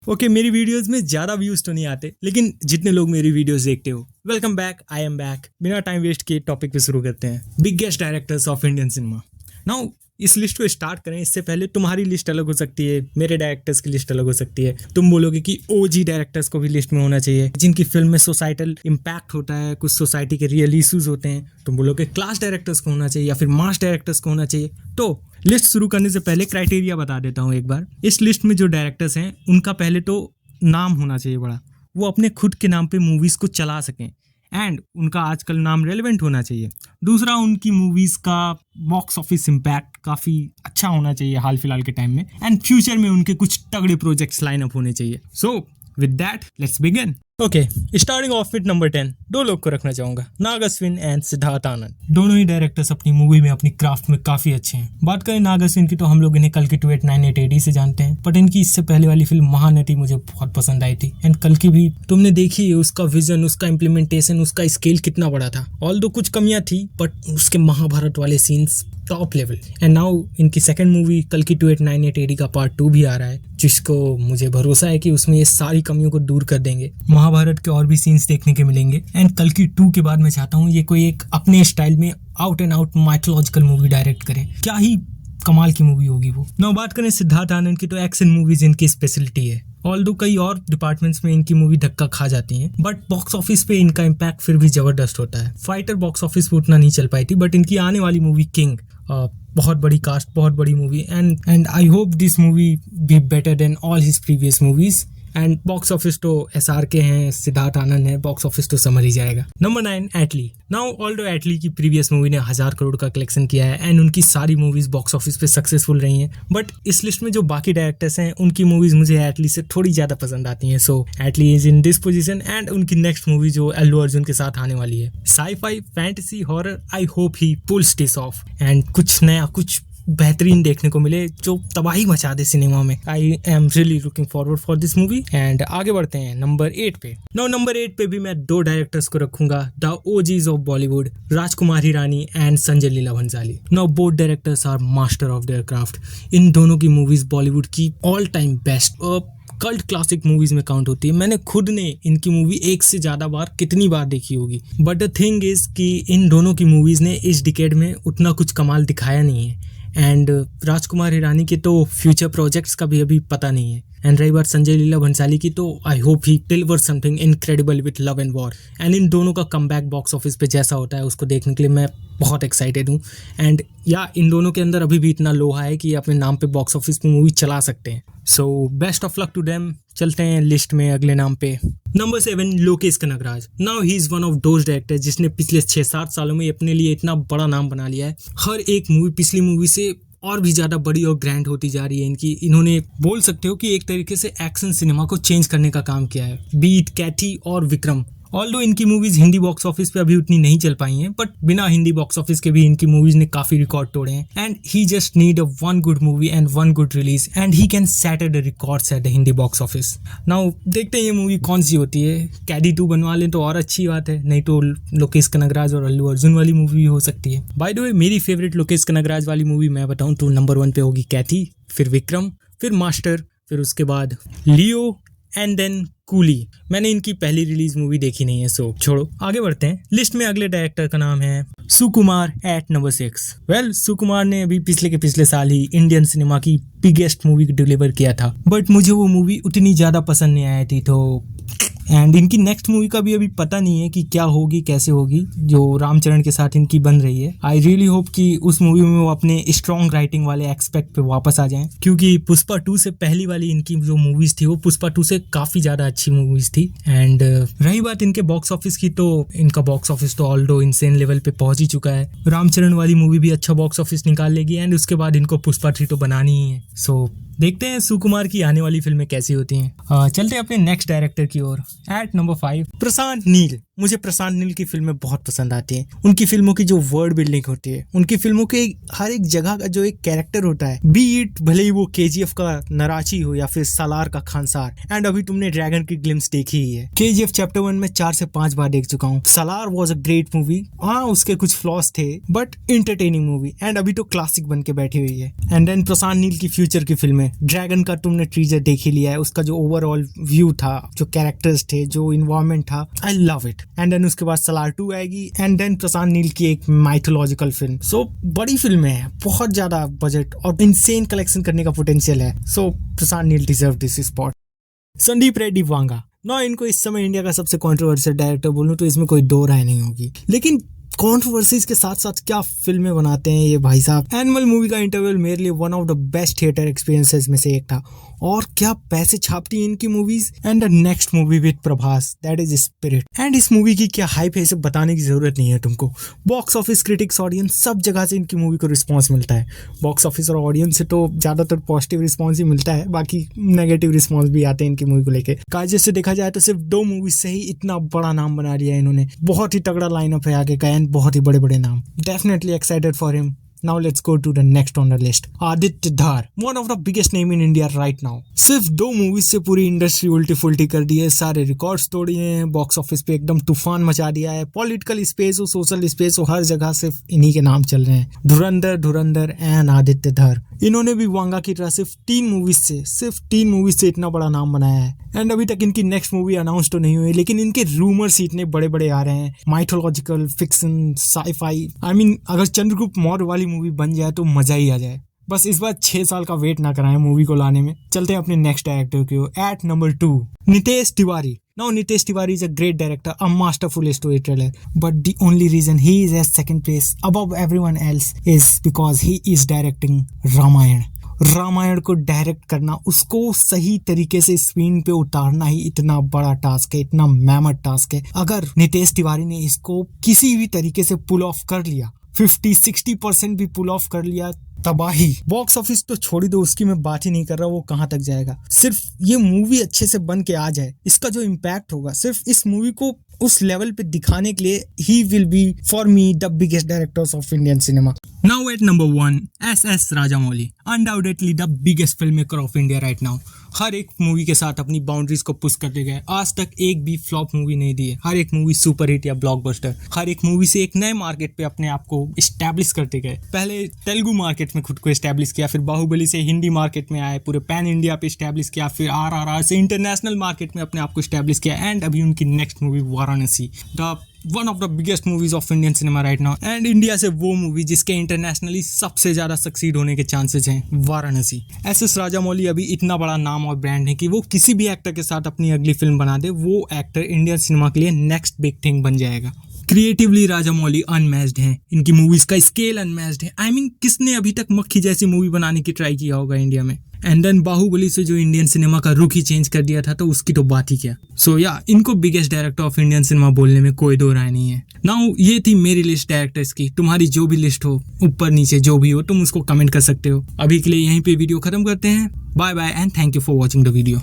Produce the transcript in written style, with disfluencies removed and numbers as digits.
Okay मेरी videos में ज़्यादा व्यूज़ तो नहीं आते, लेकिन जितने लोग मेरी वीडियोस देखते हो, welcome back, I am back. बिना टाइम वेस्ट किए टॉपिक पे शुरू करते हैं। Biggest directors of Indian cinema. Now इस लिस्ट को स्टार्ट करें इससे पहले तुम्हारी लिस्ट अलग हो सकती है, मेरे डायरेक्टर्स की लिस्ट अलग हो सकती है। तुम बोलोगे कि ओजी डायरेक्टर्स को भी लिस्ट में होना चाहिए, जिनकी फिल्म में सोसाइटल इम्पैक्ट होता है, कुछ सोसाइटी के रियल इश्यूज होते हैं। तुम बोलोगे क्लास डायरेक्टर्स को होना चाहिए या फिर मास डायरेक्टर्स को होना चाहिए। तो लिस्ट शुरू करने से पहले क्राइटेरिया बता देता हूँ एक बार। इस लिस्ट में जो डायरेक्टर्स हैं उनका पहले तो नाम होना चाहिए बड़ा, वो अपने खुद के नाम पे मूवीज़ को चला सकें, एंड उनका आजकल नाम रेलेवेंट होना चाहिए। दूसरा, उनकी मूवीज़ का बॉक्स ऑफिस इम्पैक्ट काफ़ी अच्छा होना चाहिए हाल फिलहाल के टाइम में, एंड फ्यूचर में उनके कुछ तगड़े प्रोजेक्ट्स लाइन अप होने चाहिए। So with that let's begin. Okay, starting of with number 10, दो लोग को रखना चाहूँगा, नाग अश्विन एंड सिद्धार्थ आनंद। दोनों ही डायरेक्टर्स अपनी मूवी में अपनी क्राफ्ट में काफ़ी अच्छे हैं। बात करें नाग अश्विन की तो हम लोग इन्हें कल्कि 2898 AD से जानते हैं, बट इनकी इससे पहले वाली फिल्म महानटी मुझे बहुत पसंद आई थी। एंड कल्कि भी तुमने देखी है, उसका विजन, उसका इम्प्लीमेंटेशन, उसका स्केल कितना बड़ा था। ऑल्दो कुछ कमियां थी, बट उसके महाभारत वाले scenes top level. And now इनकी सेकंड मूवी कल्कि 2898 AD का पार्ट 2 भी आ रहा है, जिसको मुझे भरोसा है कि उसमें ये सारी कमियों को दूर कर देंगे। महाभारत के और भी सीन्स देखने के मिलेंगे। एंड कल्कि 2 के बाद मैं चाहता हूँ ये कोई एक अपने स्टाइल में out and out mythological movie direct करे। क्या ही कमाल की मूवी होगी वो। नाउ बात करें सिद्धार्थ आनंद की तो एक्शन मूवीज इनकी स्पेशलिटी है। ऑल्दो कई और डिपार्टमेंट्स में इनकी मूवी धक्का खा जाती हैं, बट बॉक्स ऑफिस पे इनका इम्पैक्ट फिर भी जबरदस्त होता है। फाइटर बॉक्स ऑफिस पे उतना नहीं चल पाई थी, बट इनकी आने वाली मूवी किंग बहुत बड़ी कास्ट, बहुत बड़ी movie, and I hope this movie be better than all his previous movies. And box office तो SRK हैं, सिद्धार्थ आनंद है, बॉक्स ऑफिस तो समझ ही जाएगा। नंबर 9, एटली। नाउ ऑल्दो एटली की प्रीवियस मूवी ने 1000 करोड़ का कलेक्शन किया है, एंड उनकी सारी मूवीज बॉक्स ऑफिस पे सक्सेसफुल रही हैं। बट इस लिस्ट में जो बाकी डायरेक्टर्स हैं उनकी मूवीज मुझे एटली से थोड़ी ज्यादा पसंद आती हैं। So Atlee is in this position, and उनकी नेक्स्ट मूवी जो अल्लू अर्जुन के साथ आने वाली है, sci-fi fantasy horror, I hope he pulls this off and कुछ नया, कुछ बेहतरीन देखने को मिले जो तबाही मचा दे सिनेमा में। I am really looking forward for this movie. And आगे बढ़ते हैं नंबर 8 पे। नंबर 8 पे भी मैं दो डायरेक्टर्स को रखूंगा, the OGs of Bollywood, Rajkumar Hirani and Sanjay Leela Bhansali. Now both directors are master of their craft. इन दोनों की मूवीज बॉलीवुड की all time best cult classic movies में काउंट होती है। मैंने खुद ने इनकी मूवी एक से ज्यादा बार कितनी बार देखी होगी, बट द थिंग इज कि इन दोनों की मूवीज ने इस डिकेड में उतना कुछ कमाल दिखाया नहीं है। एंड राजकुमार हिरानी के तो फ्यूचर प्रोजेक्ट्स का भी अभी पता नहीं है। एंड रही बात संजय लीला भंसाली की, तो आई hope he deliver something incredible with love and war. And in दोनों का कमबैक बॉक्स ऑफिस पे जैसा होता है उसको देखने के लिए मैं बहुत एक्साइटेड हूँ। एंड या इन दोनों के अंदर अभी भी इतना लोहा है कि अपने नाम पे बॉक्स ऑफिस पे मूवी चला सकते हैं। So best of luck to them. चलते हैं लिस्ट में अगले नाम पे। Number 7, Lokesh Kanagaraj. Now he is one of those director जिसने पिछले 6-7 सालों में अपने लिए इतना बड़ा नाम बना लिया है। हर एक मूवी पिछली मूवी से और भी ज़्यादा बड़ी और ग्रैंड होती जा रही है इनकी। इन्होंने बोल सकते हो कि एक तरीके से एक्शन सिनेमा को चेंज करने का काम किया है, बीट कैथी और विक्रम। ऑल्दो इनकी मूवीज हिंदी बॉक्स ऑफिस पे अभी उतनी नहीं चल पाई हैं, बट बिना हिंदी बॉक्स ऑफिस के भी इनकी मूवीज ने काफी रिकॉर्ड तोड़े हैं। And he just need a one good movie and one good release and he can set the records at the Hindi box office. Now देखते हैं ये मूवी कौन सी होती है। कैदी 2 बनवा लें तो और अच्छी बात है, नहीं तो लोकेश कनगराज और अल्लू अर्जुन वाली मूवी भी हो सकती है। बाय द वे, मेरी फेवरेट लोकेश कनगराज वाली मूवी मैं बताऊं तो नंबर 1 पे होगी कैथी, फिर विक्रम, फिर मास्टर, फिर उसके बाद लियो एंड देन कूली। मैंने इनकी पहली रिलीज मूवी देखी नहीं है, सो छोड़ो, आगे बढ़ते हैं। लिस्ट में अगले डायरेक्टर का नाम है सुकुमार एट नंबर 6। वेल, सुकुमार ने अभी पिछले साल ही इंडियन सिनेमा की बिगेस्ट मूवी डिलीवर किया था, बट मुझे वो मूवी उतनी ज़्यादा पसंद नहीं आई थी। तो एंड इनकी नेक्स्ट मूवी का भी अभी पता नहीं है कि क्या होगी, कैसे होगी, जो रामचरण के साथ इनकी बन रही है। आई रियली होप कि उस मूवी में वो अपने स्ट्रॉन्ग राइटिंग वाले एक्सपेक्ट पे वापस आ जाएं, क्योंकि पुष्पा 2 से पहली वाली इनकी जो मूवीज थी वो पुष्पा 2 से काफ़ी ज़्यादा अच्छी मूवीज थी। एंड रही बात इनके बॉक्स ऑफिस की, तो इनका बॉक्स ऑफिस तो ऑल्दो इनसेन लेवल पे पहुंच ही चुका है। रामचरण वाली मूवी भी अच्छा बॉक्स ऑफिस निकाल लेगी, एंड उसके बाद इनको पुष्पा 3 तो बनानी ही है। सो देखते हैं सुकुमार की आने वाली फिल्में कैसी होती हैं। चलते हैं अपने नेक्स्ट डायरेक्टर की ओर। At number 5, Prashanth Neel. मुझे प्रशांत नील की फिल्में बहुत पसंद आती हैं। उनकी फिल्मों की जो वर्ड बिल्डिंग होती है, उनकी फिल्मों के हर एक जगह का जो एक कैरेक्टर होता है, बी इट भले ही वो केजीएफ का नराची हो या फिर सालार का खानसार। एंड अभी तुमने ड्रैगन की ग्लिम्स देखी ही है। केजीएफ चैप्टर 1 में 4 से 5 बार देख चुका हूँ। सालार वॉज अ ग्रेट मूवी। हाँ, उसके कुछ फ्लॉज थे बट इंटरटेनिंग मूवी, एंड अभी तो क्लासिक बन के बैठी हुई है। एंड देन प्रशांत नील की फ्यूचर की फिल्में, ड्रैगन का तुमने टीजर देख ही लिया है, उसका जो ओवरऑल व्यू था, जो कैरेक्टर्स थे, जो इन्वायरमेंट था, I love it. And then उसके बाद सालार 2 आएगी, एंड देन प्रशांत नील की एक माइथोलॉजिकल फिल्म। सो बड़ी फिल्में हैं, बहुत ज्यादा बजट और इनसेन कलेक्शन करने का पोटेंशियल है। So Prashanth Neel deserve this spot. Sandeep Reddy Vanga, ना इनको इस समय इंडिया का सबसे कंट्रोवर्शियल डायरेक्टर बोलूं तो इसमें कोई दो राय नहीं होगी, लेकिन कंट्रोवर्सीज के साथ साथ क्या फिल्में बनाते हैं ये भाई साहब। एनिमल मूवी का इंटरवल मेरे लिए one of the best theatre experiences में से एक था, और क्या पैसे छापती है इनकी movies. And the next movie with Prabhas, that is spirit. And इस मूवी की क्या हाइप है इसे बताने की जरूरत नहीं है तुमको। बॉक्स ऑफिस, क्रिटिक्स, ऑडियंस, सब जगह से इनकी मूवी को रिस्पॉन्स मिलता है। बॉक्स ऑफिस और ऑडियंस से तो ज्यादातर पॉजिटिव रिस्पॉन्स ही मिलता है, बाकी नेगेटिव रिस्पॉन्स भी आते हैं इनकी मूवी को लेकर। कायदे से देखा जाए तो सिर्फ 2 मूवी से ही इतना बड़ा नाम बना लिया इन्होंने। बहुत ही तगड़ा लाइनअप है आगे का, एंड बहुत ही बड़े बड़े नाम। Definitely excited for him. Now let's go to the next on the list. Aditya Dhar, one of the biggest name in India right now. सिर्फ 2 मूवीज से पूरी इंडस्ट्री उल्टी फुल्टी कर दी है, सारे रिकॉर्ड्स तोड़े हैं, बॉक्स ऑफिस पे एकदम तूफान मचा दिया है। पॉलिटिकल स्पेस हो, सोशल स्पेस हो, हर जगह सिर्फ इन्हीं के नाम चल रहे हैं, धुरंधर एंड आदित्य धार। इन्होंने भी वांगा की तरह सिर्फ 3 मूवीज से इतना बड़ा नाम बनाया है। एंड अभी तक इनकी नेक्स्ट मूवी अनाउंस तो नहीं हुई, लेकिन इनके रूमर्स इतने बड़े बड़े आ रहे हैं। माइथोलॉजिकल, फिक्शन, साईफाई, अगर चंद्रगुप्त मौर्य वाली मूवी बन जाए तो मजा ही आ जाए। बस इस बार 6 साल का वेट ना कराएं मूवी को लाने में। चलते हैं अपने नेक्स्ट डायरेक्टर की ओर। At number 2, Nitesh Tiwari. Now Nitesh Tiwari is a great director, a masterful storyteller, but the only reason he is at second place above everyone else is because he is directing Ramayana को direct करना, उसको सही तरीके से screen पे उतारना ही इतना बड़ा टास्क है, इतना मेहनत टास्क है। अगर नितेश तिवारी ने इसको किसी भी तरीके से पुल ऑफ कर लिया, 50-60% भी पुल ऑफ कर लिया, तबाही। बॉक्स ऑफिस तो छोड़ दो, उसकी मैं बात ही नहीं कर रहा, वो कहां तक जाएगा। सिर्फ ये मूवी अच्छे से बन के आ जाए, इसका जो इम्पैक्ट होगा, सिर्फ इस मूवी को उस लेवल पे दिखाने के लिए he will be for me the biggest directors of Indian cinema. Now at number 1, S Rajamouli, undoubtedly the biggest film maker of India right now. हर एक मूवी के साथ अपनी बाउंड्रीज को पुश करते गए, आज तक एक भी फ्लॉप मूवी नहीं दी है। हर एक मूवी सुपर हिट या ब्लॉकबस्टर। हर एक मूवी से एक नए मार्केट पे अपने आप को एस्टैब्लिश करते गए। पहले तेलुगु मार्केट में खुद को एस्टैब्लिश किया, फिर बाहुबली से हिंदी मार्केट में आए, पूरे पैन इंडिया पे एस्टैब्लिश किया, फिर RRR से इंटरनेशनल मार्केट में अपने आप को एस्टैब्लिश किया। एंड अभी उनकी next movie Varanasi, the one of the biggest movies of Indian cinema right now. And India से वो मूवी जिसके इंटरनेशनली सबसे ज्यादा सक्सीड होने के चांसेस हैं, वाराणसी। एस राजामौली अभी इतना बड़ा नाम और ब्रांड है कि वो किसी भी एक्टर के साथ अपनी अगली फिल्म बना दे, वो एक्टर इंडियन सिनेमा के लिए नेक्स्ट बिग थिंग बन जाएगा। क्रिएटिवली राजामौली अनमैच्ड हैं, इनकी मूवीज का स्केल अनमैच्ड है। किसने अभी तक मक्खी जैसी मूवी बनाने की ट्राई किया होगा इंडिया में। एंड देन बाहुबली से जो इंडियन सिनेमा का रुख ही चेंज कर दिया था, तो उसकी तो बात ही क्या। सो इनको biggest director of Indian cinema बोलने में कोई दो राय नहीं है। नाउ ये थी मेरी लिस्ट डायरेक्टर्स की। तुम्हारी जो भी लिस्ट हो, ऊपर नीचे जो भी हो, तुम उसको कमेंट कर सकते हो। अभी के लिए यहीं पे वीडियो खत्म करते हैं। Bye bye and thank you for watching the video.